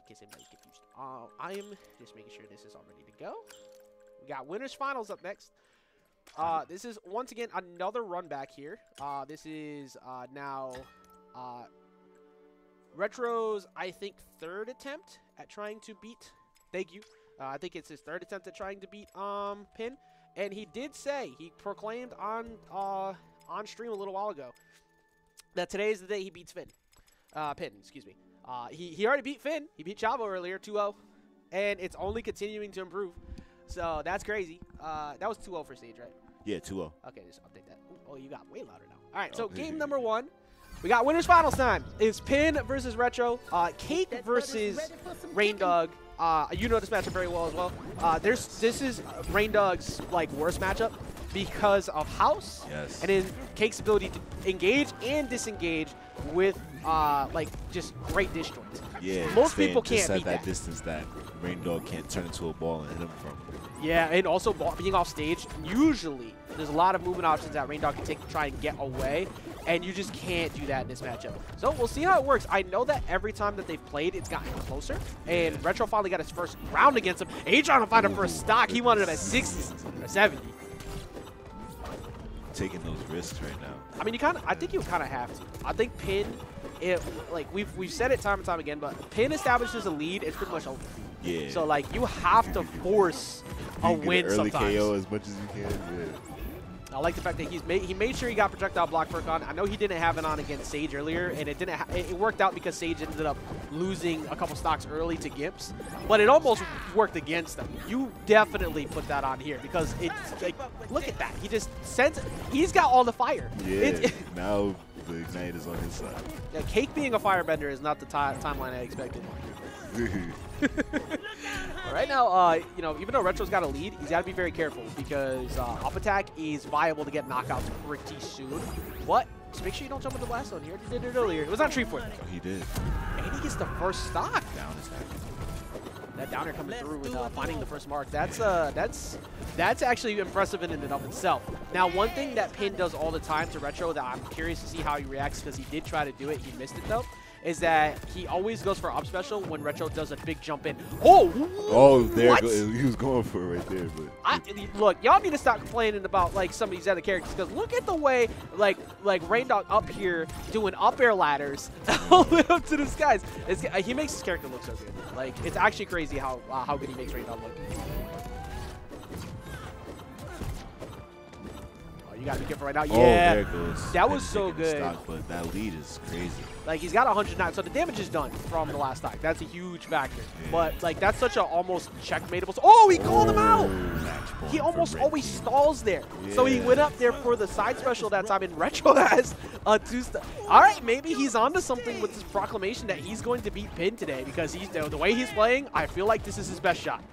case anybody's confused. I am just making sure this is all ready to go. We got winners finals up next. This is once again another run back here. This is now Retro's, I think, third attempt at trying to beat. Thank you. I think it's his third attempt at trying to beat Pin, and he did say, he proclaimed on stream a little while ago that today is the day he beats Pin. Excuse me. He already beat Finn. He beat Chavo earlier, 2-0, and it's only continuing to improve. So that's crazy. That was 2-0 for Sage, right? Yeah, 2-0. Okay, just update that. Ooh, oh, you got way louder now. All right, so game number 1. We got winners finals time. It's Pin versus Retro. Cake versus Reindog. You know this matchup very well as well. This is Reindog's like worst matchup because of House. Yes. And then Cake's ability to engage and disengage with like just great dish joints. Yeah. Most people can't just at beat that distance that Reindog can't turn into a ball and hit him from. Yeah, and also being off stage, usually there's a lot of movement options that Reindog can take to try and get away, and you just can't do that in this matchup. So we'll see how it works. I know that every time that they've played, it's gotten closer, and Retro finally got his first round against him. He trying to find him for a stock. He wanted him at 60 or 70. Taking those risks right now. I mean, I think you kind of have to. I think Pin, like we've said it time and time again, but Pin establishes a lead, it's pretty much over. Yeah. So like you have to force a win sometimes. KO as much as you can. Yeah. I like the fact that he made sure he got projectile block perk on. I know he didn't have it on against Sage earlier, and it worked out because Sage ended up losing a couple stocks early to Gibbs, but it almost worked against him. You definitely put that on here because it's like, look at that. He just sends. He's got all the fire. Yeah. Now the ignite is on his side. Yeah, Cake being a firebender is not the timeline I expected. Right now, you know, even though Retro's got a lead, he's got to be very careful because up attack is viable to get knockouts pretty soon. But just make sure you don't jump in the blast zone. He already did it earlier. It was on tree fort. Oh, he did. And he gets the first stock. Down his head. That downer coming through and finding the first mark. That's actually impressive in and of itself. Now, one thing that Pin does all the time to Retro that I'm curious to see how he reacts because he did try to do it. He missed it though. Is that he always goes for up special when Retro does a big jump in. Oh, there he was going for it right there. But look, y'all need to stop complaining about like some of these other characters because look at the way like Reindog up here doing up air ladders all the way up to the skies. He makes his character look so good. Like it's actually crazy how good he makes Reindog look. You gotta be careful right now. Yeah, there it goes. That was so good. Stock, but that lead is crazy. Like he's got 109, so the damage is done from the last stock. That's a huge factor. Yeah. But like that's such a almost checkmateable. Oh, he called him out. He almost always stalls there. Yeah. So he went up there for the side special that time, and Retro has a 2-star. All right, maybe he's onto something with this proclamation that he's going to beat Pin today because he's the way he's playing. I feel like this is his best shot.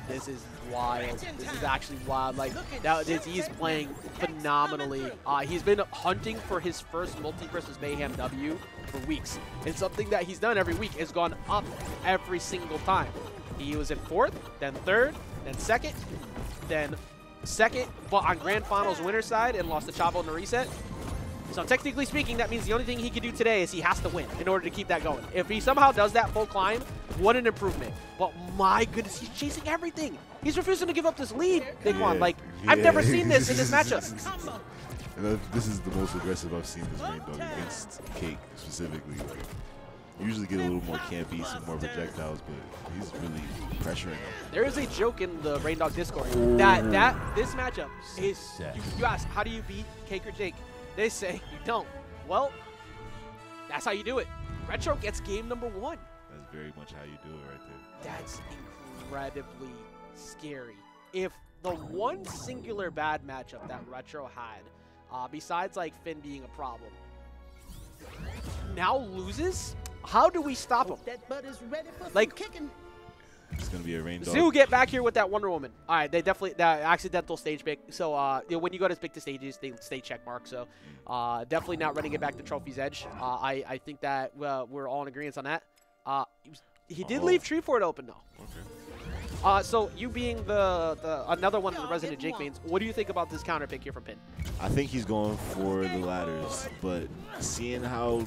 This is wild. This is actually wild. Like he's playing phenomenally. He's been hunting for his first MultiVersus Mayhem W for weeks. It's something that he's done every week. It's gone up every single time. He was in 4th, then 3rd, then 2nd, then 2nd, but on Grand Finals winner side and lost to Chavo in the reset. So technically speaking, that means the only thing he can do today is he has to win in order to keep that going. If he somehow does that full climb, what an improvement. But my goodness, he's chasing everything. He's refusing to give up this lead, Big One. Like, I've never seen this in this matchup. And this is the most aggressive I've seen this Reindog against Cake specifically. Like, usually get a little more campy, some more projectiles, but he's really pressuring him. There is a joke in the Reindog Discord that this matchup is, you ask, how do you beat Cake or Jake? They say you don't. Well, that's how you do it. Retro gets game number 1. That's very much how you do it right there. That's incredibly scary. If the one singular bad matchup that Retro had, besides like Finn being a problem, now loses, how do we stop him? That butt is ready for like kicking. It's gonna be a Reindog. Zoo, get back here with that Wonder Woman. All right, they definitely that accidental stage pick. So you know, when you go to pick the stages, they stay check mark. So definitely not running it back to Trophy's Edge. I think that we're all in agreement on that. He did leave Tree Fort open though. Okay. So you being another one of the resident Jake mains, what do you think about this counter pick here from Pin? I think he's going for the ladders, but seeing how,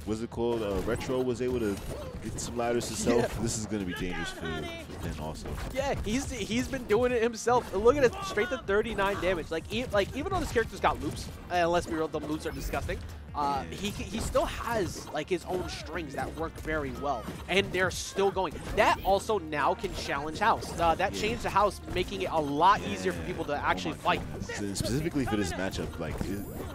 what's it called, Retro was able to get some ladders himself, this is going to be dangerous for Pin also. Yeah, he's been doing it himself. Look at it, straight to 39 damage. Like even though this character's got loops, let's be real, the loops are disgusting. He still has like his own strings that work very well, and they're still going. That also now can challenge House. That changed the House, making it a lot easier for people to actually fight. Specifically for this matchup, like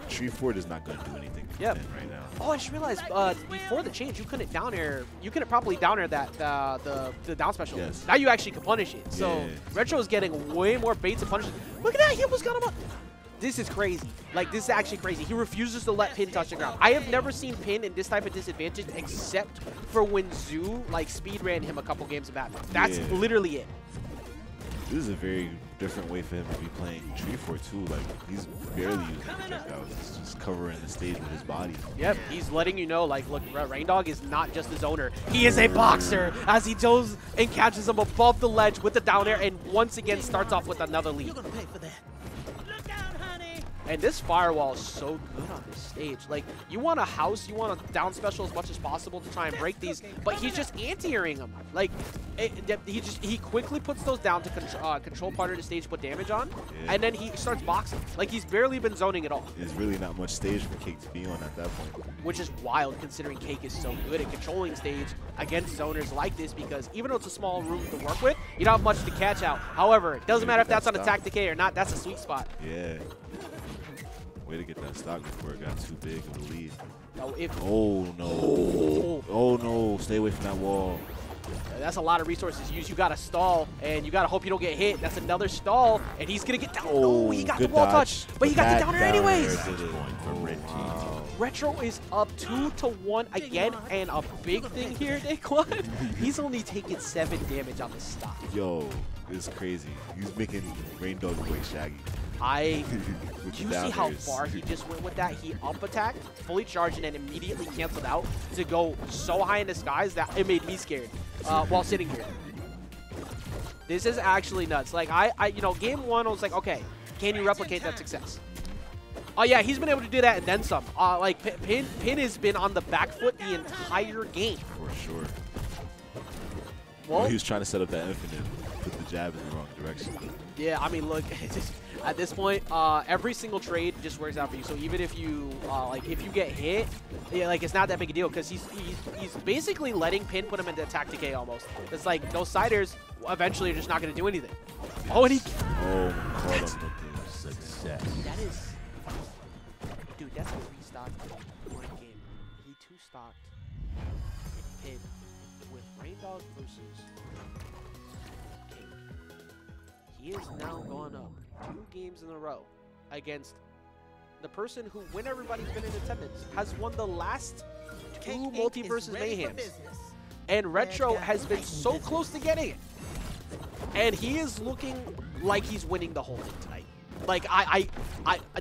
Tree Fort is not going to do anything for Pin right now. Oh, I just realized before the change, you couldn't down air. You couldn't probably down air that the down special. Yes. Now you actually can punish it. So Retro is getting way more baits and punishes. Look at that! He almost got him up. This is crazy. Like, this is actually crazy. He refuses to let Pin touch the ground. I have never seen Pin in this type of disadvantage except for when Zoo, like, speed ran him a couple games of Batman. That's literally it. This is a very different way for him to be playing Tree Fort, too. Like, he's barely using projectiles. He's just covering the stage with his body. Yep, he's letting you know, like, look, Reindog is not just a zoner. He is a boxer as he goes and catches him above the ledge with the down air and once again starts off with another lead. You're gonna pay for that. And this firewall is so good on this stage. Like, you want a House, you want a down special as much as possible to try and break these, but he's just anti-airing them. Like, he quickly puts those down to control part of the stage, put damage on, and then he starts boxing. Like, he's barely been zoning at all. There's really not much stage for Cake to be on at that point. Which is wild, considering Cake is so good at controlling stage against zoners like this, because even though it's a small room to work with, you don't have much to catch out. However, it doesn't matter if that's on a tactic A or not, that's a sweet spot. Yeah. Way to get that stock before it got too big of a lead. Oh no. Oh no, stay away from that wall. That's a lot of resources used. You got to stall, and you got to hope you don't get hit. That's another stall, and he's going to get down. Oh, he got the wall touch, but he got the downer anyways. Retro is up 2-1 again, and a big thing here, Daquan, he's only taking 7 damage on the stock. Yo, it's crazy. He's making Reindog look like Shaggy. Do you see how far he just went with that? He up attacked, fully charged, and then immediately canceled out to go so high in the skies that it made me scared while sitting here. This is actually nuts. Like, you know, game 1, I was like, okay, can you replicate that success? Oh, yeah, he's been able to do that and then some. Like, Pin has been on the back foot the entire game. For sure. Well, he was trying to set up that infinite, put the jab in the wrong direction. Yeah, I mean, look, at this point, every single trade just works out for you. So even if you, like, if you get hit, yeah, like, it's not that big a deal because he's basically letting Pin put him into tactic A almost. It's like those siders eventually are just not going to do anything. Oh, and he. Oh, caught him with the success. That is, dude, that's a restock one game. He 2-stocked Pin with Reindog versus King. He is now gone up 2 games in a row against the person who, when everybody's been in attendance, has won the last 2 MultiVersus Mayhems. And Retro has been so close to getting it. And he is looking like he's winning the whole thing tonight. Like,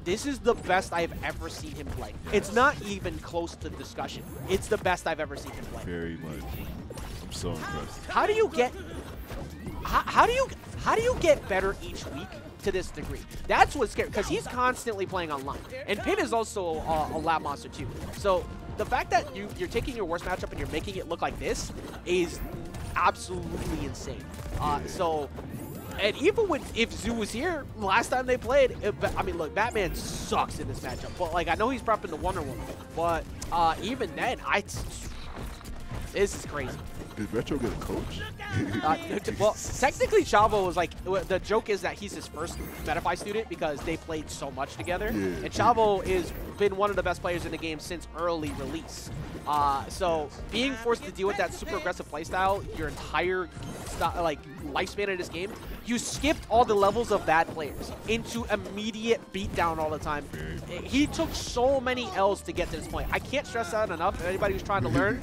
this is the best I've ever seen him play. It's not even close to discussion. It's the best I've ever seen him play. Very much. I'm so impressed. How do you get... How do you get better each week to this degree? That's what's scary, because he's constantly playing online. And Pin is also a lab monster too. So the fact that you're taking your worst matchup and you're making it look like this is absolutely insane. So, and even if Zoo was here last time they played, I mean, look, Batman sucks in this matchup. But like, I know he's prepping the Wonder Woman, but even then, this is crazy. Did Retro get a coach? Well, technically, Chavo was like, the joke is that he's his first Metaphy student because they played so much together. Yeah. And Chavo has been one of the best players in the game since early release. So being forced to deal with that super aggressive playstyle your entire lifespan of this game, you skipped all the levels of bad players into immediate beatdown all the time. He took so many L's to get to this point. I can't stress that enough. Anybody who's trying to learn,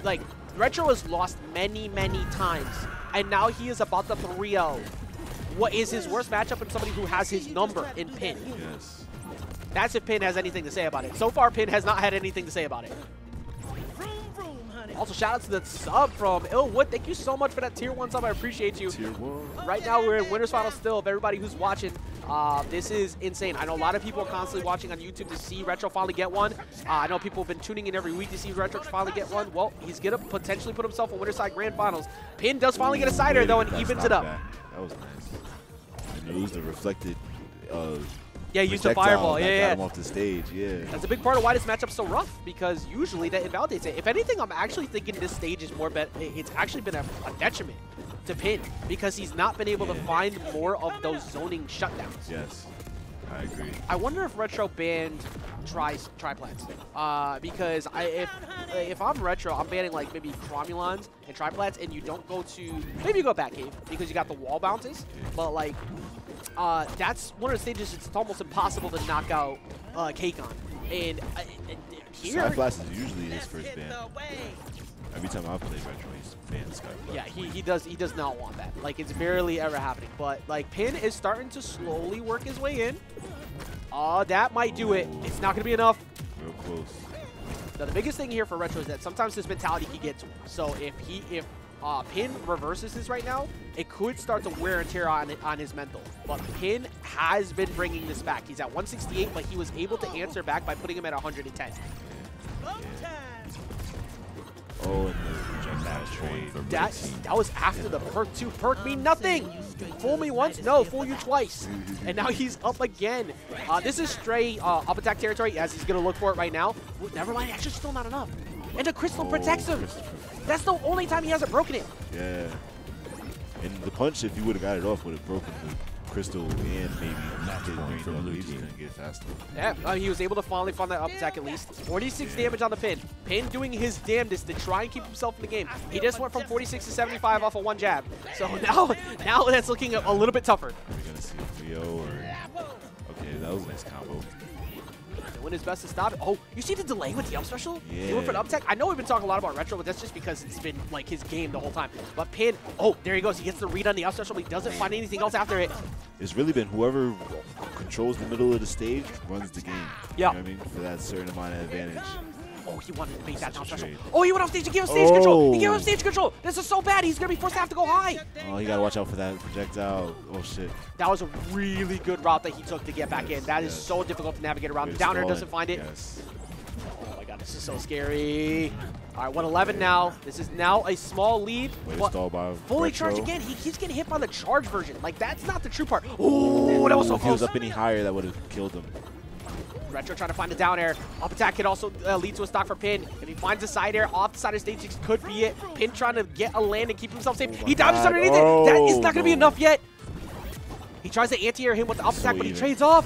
like, Retro has lost many, many times, and now he is about to 3-0. What is his worst matchup in somebody who has his number in Pin? Yes. That's if Pin has anything to say about it. So far, Pin has not had anything to say about it. Also, shout out to the sub from Illwood. Thank you so much for that tier 1 sub. I appreciate you. Tier 1. Right now, we're in Winners Finals still. Of everybody who's watching, this is insane. I know a lot of people are constantly watching on YouTube to see Retro finally get one. I know people have been tuning in every week to see Retro finally get one. Well, he's going to potentially put himself in Winter Side Grand Finals. Pin does finally get a side air, though, and evens it up. That was nice. And it was the reflected yeah, used a fireball. That Yeah, got him off the stage. Yeah. That's a big part of why this matchup's so rough, because usually that invalidates it. If anything, I'm actually thinking this stage is more it's actually been a detriment to Pin, because he's not been able to find more of those zoning shutdowns. Yes, I agree. I wonder if Retro banned triplats, because if I'm Retro, I'm banning like maybe Cromulons and triplats, and you don't go to, maybe you go back cave because you got the wall bounces, but like that's one of the stages it's almost impossible to knock out Cake on. And here, Skyblast is usually his first ban. Every time I've played Retro, he's banned Skyblast. Yeah, he does not want that. Like, it's barely ever happening. But like, Pin is starting to slowly work his way in. That might do it. It's not gonna be enough. Real close. Now, the biggest thing here for Retro is that sometimes his mentality can get to him. So if Pin reverses this right now, it could start to wear and tear on his mental. But Pin has been bringing this back. He's at 168, but he was able to answer back by putting him at 110. Yeah. Oh, and the projectile trade. That was after the perk 2. Perk mean nothing. Fool me once, no, fool you twice. And now he's up again. This is Stray up attack territory, as he's going to look for it right now. Well, never mind, actually still not enough. And the crystal protects him. That's the only time he hasn't broken it. Yeah. And the punch, if you would have got it off, would have broken the crystal and maybe not hit Reindog. He just couldn't get faster. Yeah, he was able to finally find that up attack at least. 46 damage on the Pin. Pin doing his damnedest to try and keep himself in the game. He just went from 46 to 75 off of one jab. So now that's looking a little bit tougher. Are we going to see a Leo or... Okay, that was a nice combo. Doing his best to stop it. Oh, you see the delay with the up special? Yeah. He went for an up tech. I know we've been talking a lot about Retro, but that's just because it's been like his game the whole time. But Pin, oh, there he goes. He gets the read on the up special, but he doesn't find anything else after it. It's really been whoever controls the middle of the stage runs the game. Yeah. You know what I mean? For that certain amount of advantage. Oh, he wanted to make that down special. Trade. Oh, he went off stage to give him stage control. He gave him stage control. This is so bad. He's going to be forced to have to go high. Oh, you got to watch out for that projectile. Oh, shit. That was a really good route that he took to get back in. That is so difficult to navigate around. The down air doesn't find it. Yes. Oh my god, this is so scary. All right, 111 now. This is now a small lead. Fully charged again. He keeps getting hit by the charge version. Like, that's not the true part. Oh, that was so close. If he was up any higher, that would have killed him. Retro trying to find the down air. Up attack could also lead to a stock for Pin. If he finds the side air off the side of stage, this could be it. Pin trying to get a land and keep himself safe. He dodges underneath it. That is not going to be enough yet. He tries to anti-air him with the up attack, but he trades off.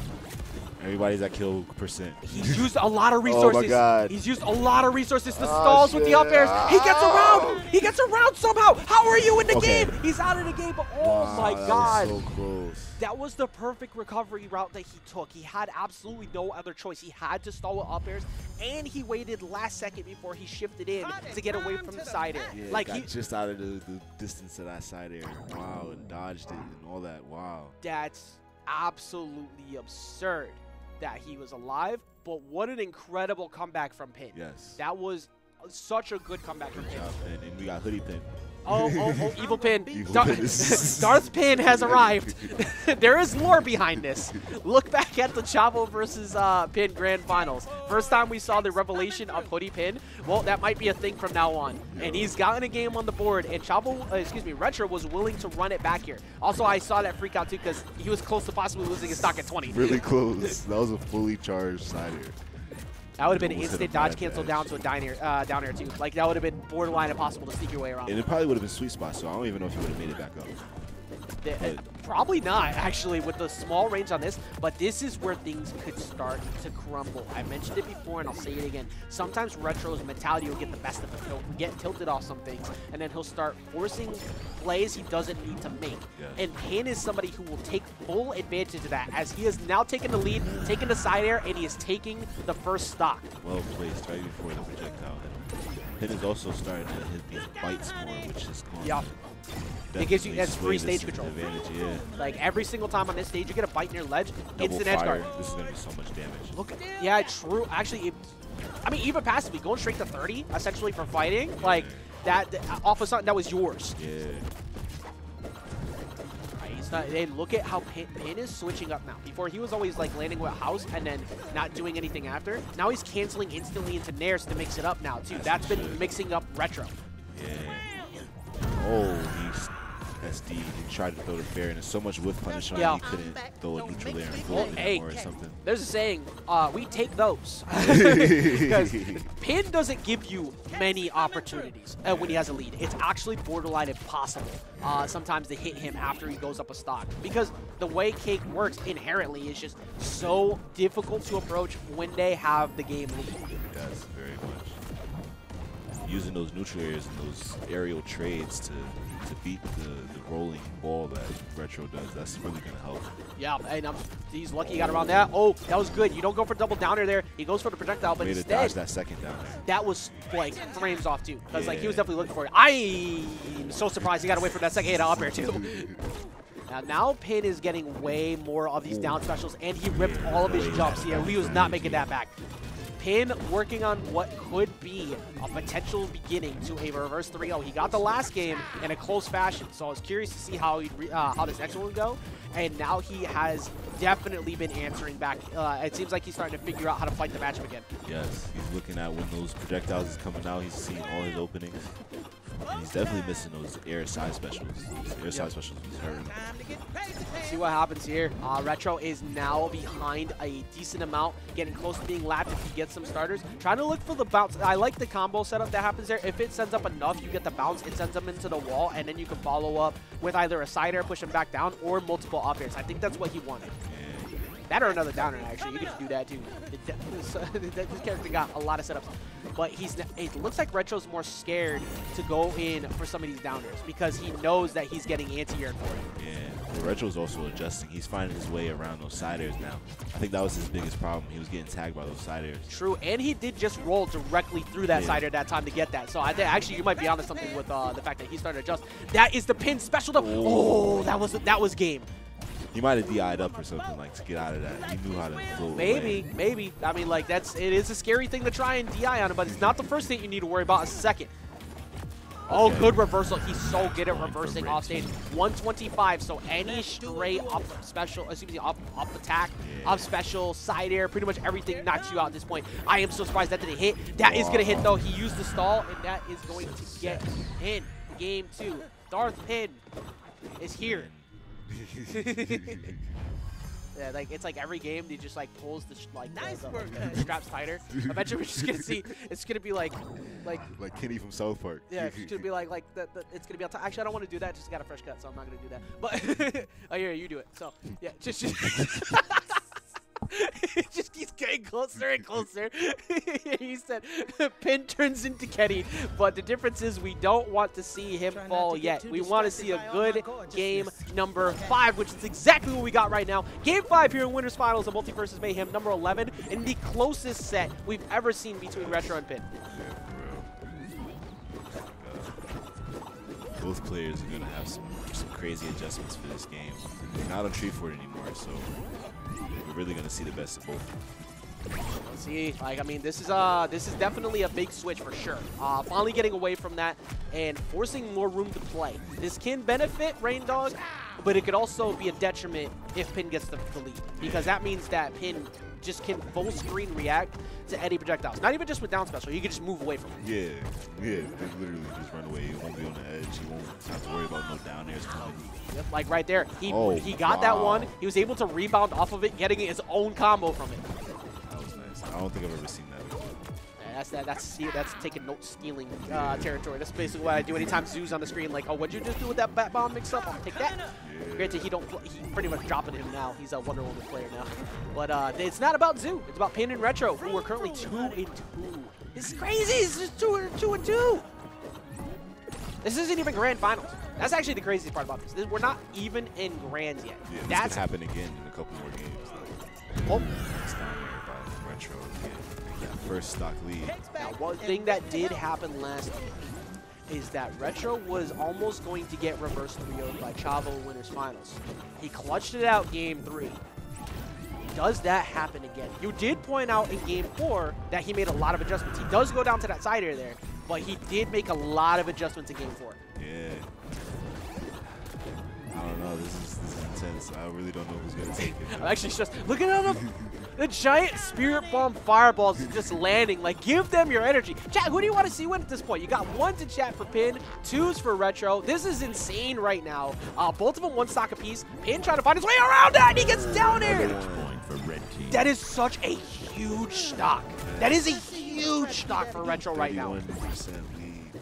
Everybody's at kill percent. He's used a lot of resources. Oh my god. He's used a lot of resources to stalls with the up airs. He gets around. He gets around somehow. How are you in the game? He's out of the game, but oh my god. That was so close. That was the perfect recovery route that he took. He had absolutely no other choice. He had to stall with up airs, and he waited last second before he shifted in to get away from the side air. Yeah, like got just out of the distance of that side air. Wow, and dodged it and all that. Wow. That's absolutely absurd that he was alive, but what an incredible comeback from Pin. Yes. That was such a good comeback from Pin. And we got Hoodie Pin. Oh, Evil Pin. Evil Pin. Darth Pin has arrived. There is lore behind this. Look back at the Chavo versus Pin Grand Finals. First time we saw the revelation of Hoodie Pin. Well, that might be a thing from now on. And he's gotten a game on the board, and Retro was willing to run it back here. Also, I saw that freak out too because he was close to possibly losing his stock at 20. Really close. That was a fully charged side air. That would have been an instant dodge cancel down to a down air too. Like, that would have been borderline impossible to sneak your way around. And it probably would have been sweet spot, so I don't even know if he would have made it back up. Probably not, actually, with the small range on this, but this is where things could start to crumble. I mentioned it before, and I'll say it again. Sometimes Retro's mentality will get the best of him. He'll get tilted off some things, and then he'll start forcing plays he doesn't need to make. Yes. And Pin is somebody who will take full advantage of that, as he has now taken the lead, taken the side air, and he is taking the first stock. Well placed, right before the projectile. Pin is also starting to hit these bites more, which is cool. It gives you that's free stage control. Yeah. Like, every single time on this stage, you get a bite in your ledge, Double instant edge fire. guard. This is going to be so much damage. Look, yeah, true. Actually, I mean, even passively, going straight to 30, essentially for fighting, like, that off of something that was yours. Yeah. And look at how Pin is switching up now. Before, he was always like landing with House and then not doing anything after. Now he's canceling instantly into Nairs to mix it up now, too. That's been mixing up Retro. Yeah. Oh, he's SD. He tried to throw the fair, and there's so much whiff punish on him, he couldn't throw a neutral air and full or something. There's a saying, we take those. Because Pin doesn't give you many opportunities when he has a lead. It's actually borderline impossible sometimes to hit him after he goes up a stock. Because the way Cake works inherently is just so difficult to approach when they have the game lead. Yes, very much. Using those neutral areas and those aerial trades to beat the rolling ball that Retro does, that's really going to help. Yeah, and he's lucky he got around that. Oh, that was good. You don't go for double downer there. He goes for the projectile, but instead, dodge that second downer. That was like frames off too, because like he was definitely looking for it. I'm so surprised he got away from that second hit up air too. Now Pin is getting way more of these down specials, and he ripped all of his jumps. Yeah, he was not making that back. Pin working on what could be a potential beginning to a reverse 3-0. He got the last game in a close fashion, so I was curious to see how this next one would go. And now he has definitely been answering back. It seems like he's starting to figure out how to fight the matchup again. Yes, he's looking at when those projectiles is coming out. He's seeing all his openings. And he's definitely missing those air side specials. Those air side specials was hurting. See what happens here. Retro is now behind a decent amount, getting close to being lapped if he gets some starters. Trying to look for the bounce. I like the combo setup that happens there. If it sends up enough, you get the bounce. It sends them into the wall, and then you can follow up with either a side air, push him back down, or multiple up airs. I think that's what he wanted. That or another downer, actually. You can just do that, too. This character got a lot of setups. But it looks like Retro's more scared to go in for some of these downers because he knows that he's getting anti-air for it. Yeah, well, Retro's also adjusting. He's finding his way around those side airs now. I think that was his biggest problem. He was getting tagged by those side airs. True, and he did just roll directly through that side air that time to get that. So I think actually you might be onto something with the fact that he's starting to adjust. That is the Pin special. Oh, that was game. He might have DI'd up or something like to get out of that. He knew how to flow Maybe. I mean, like it is a scary thing to try and DI on him, but it's not the first thing you need to worry about. It's the second. Oh, good reversal. He's so good at reversing off stage. 125. So any stray up special, excuse me, up attack, up special, side air, pretty much everything knocks you out at this point. I am so surprised that didn't hit. That is gonna hit though. He used the stall, and that is going to get Pin. Game 2. Darth Pin is here. Yeah, like it's like every game he just like pulls the the straps tighter. Eventually we're just gonna see it's gonna be like Kenny from South Park. Yeah, it's gonna be like it's gonna be actually I don't want to do that. Just got a fresh cut, so I'm not gonna do that. But oh yeah, you do it. So yeah, just it just keeps getting closer and closer. He said Pin turns into Kenny, but the difference is we don't want to see him fall yet. We want to see a good game number 5, which is exactly what we got right now. Game 5 here in Winners Finals of MultiVersus Mayhem number 11, in the closest set we've ever seen between Retro and Pin. Both players are going to have some crazy adjustments for this game. They're not on tree for it anymore, so we're really going to see the best of both. Let's see, like I mean, this is definitely a big switch for sure. Finally getting away from that and forcing more room to play. This can benefit Reindog, but it could also be a detriment if Pin gets the lead, because that means that Pin just can full screen react to any projectiles. Not even just with down special, you can just move away from it. Yeah, they literally just run away. He won't be on the edge. He won't have to worry about no down airs coming. Yep, like right there. He got that one. He was able to rebound off of it, getting his own combo from it. That was nice. I don't think I've ever seen that before. That's taking note stealing territory. That's basically what I do anytime Zoo's on the screen. Like, oh, what'd you just do with that bat bomb mix up? I'll take that. Yeah. Granted, he pretty much dropping him now. He's a Wonder Woman player now. But it's not about Zoo. It's about Pin and Retro, who are currently 2-2. This is crazy. It's just 2-2. This isn't even grand finals. That's actually the craziest part about this. We're not even in grands yet. Yeah, this could happen again in a couple more games. Oh. It's down there by Retro again. First stock lead. Now, one thing that did happen last game is that Retro was almost going to get reverse 3-0'd by Chavo in Winners Finals. He clutched it out game 3. does that happen again? You did point out in Game 4 that he made a lot of adjustments. He does go down to that side air there, but he did make a lot of adjustments in Game 4. Yeah. I don't know. This is intense. I really don't know who's going to take it. I'm actually just looking at him. The giant Spirit Bomb fireballs just landing. Like, give them your energy. Chat, who do you want to see win at this point? You got 1 to chat for Pin, 2s for Retro. This is insane right now. Both of them 1 stock apiece. Pin trying to find his way around that, and he gets down there. That is such a huge stock. That is a huge stock for Retro right now. 31% lead.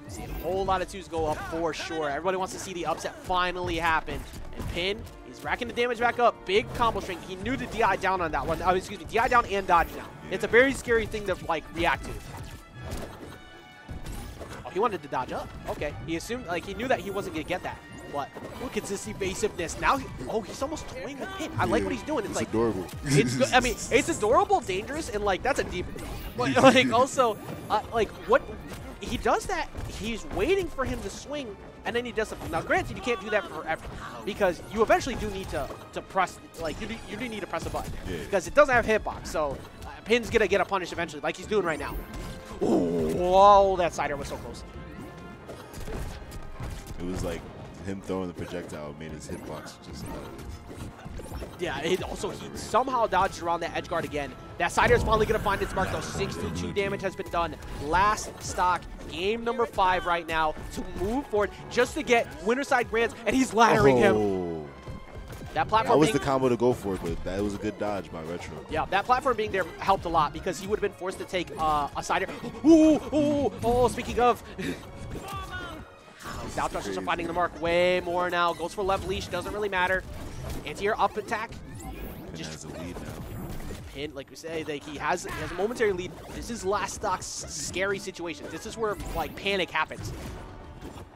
See a whole lot of 2s go up for sure. Everybody wants to see the upset finally happen. And Pin, he's racking the damage back up. Big combo string. He knew to DI down on that one. Excuse me, DI down and dodge now. It's a very scary thing to like react to. Oh, he wanted to dodge up. Okay. He assumed, like, he knew that he wasn't going to get that. But look at this evasiveness. Now, he's almost toying with Pin. I like what he's doing. It's like adorable. It's good. I mean, it's adorable, dangerous, and like that's a deep. But like also, like what he does that, he's waiting for him to swing, and then he does something. Now, granted, you can't do that forever because you eventually do need to press, like you do need to press a button because it doesn't have hitbox. So Pin's gonna get a punish eventually, like he's doing right now. Ooh, whoa, that side air was so close. It was like him throwing the projectile made his hitbox just yeah, he somehow dodged around that edge guard again. That side air is finally going to find its mark, though. 6-2 damage has been done. Last stock, game number 5 right now to move forward just to get winner side grands, and he's laddering him. That platform was the combo to go for, but that was a good dodge by Retro. Yeah, that platform being there helped a lot because he would have been forced to take a side air. Oh, speaking of. Down thrusters are finding the mark way more now. Goes for left leash, doesn't really matter. Anti-air up attack. Pin has a lead now. Pin, like we say, like he has a momentary lead. This is last stock's scary situation. This is where like panic happens.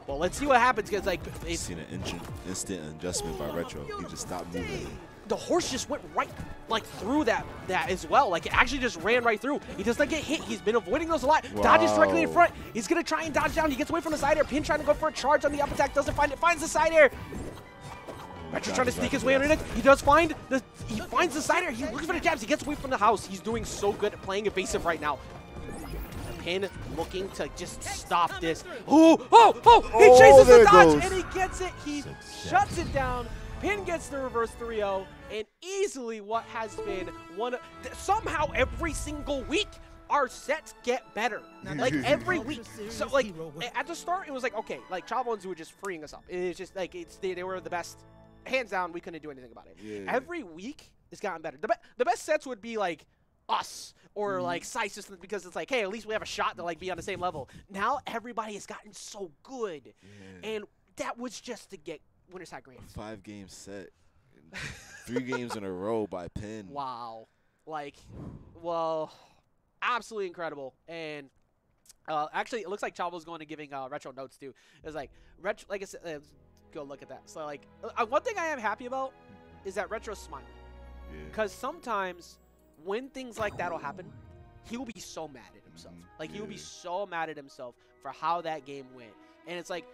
Well, let's see what happens because like it's seen an instant adjustment by Retro. He just stopped moving. The horse just went right like through that as well. Like it actually just ran right through. He does not get hit. He's been avoiding those a lot. Wow. Dodges directly in front. He's gonna try and dodge down. He gets away from the side air. Pin trying to go for a charge on the up attack. Doesn't find it. Finds the side air. Retro trying to sneak his way underneath. He does find the. He finds the side air. He looks for the jabs. He gets away from the house. He's doing so good at playing evasive right now. Pin looking to just stop this. Oh! He chases the dodge and he gets it. He shuts it down. Pin gets the reverse 3-0, and easily what has been one of, somehow every single week, our sets get better. Like every week. So like at the start, it was like, okay, like Chavo and Zoo were just freeing us up. It's just like, they were the best. Hands down, we couldn't do anything about it. Yeah. Every week, it's gotten better. The best sets would be like us or like Sai Systems because it's like, hey, at least we have a shot to like be on the same level. Now everybody has gotten so good. And that was just to get winner side grands. 5-game set. 3 games in a row by Pin. Wow. Like, well, absolutely incredible. And actually, it looks like Chavo's going to giving Retro notes too. It's like, Retro, like I said, let's go look at that. So like, one thing I am happy about is that Retro's smiling. Because sometimes when things like that will happen, he will be so mad at himself. Like, he will be so mad at himself for how that game went. And it's like,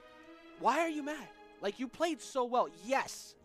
why are you mad? Like, you played so well. Yes,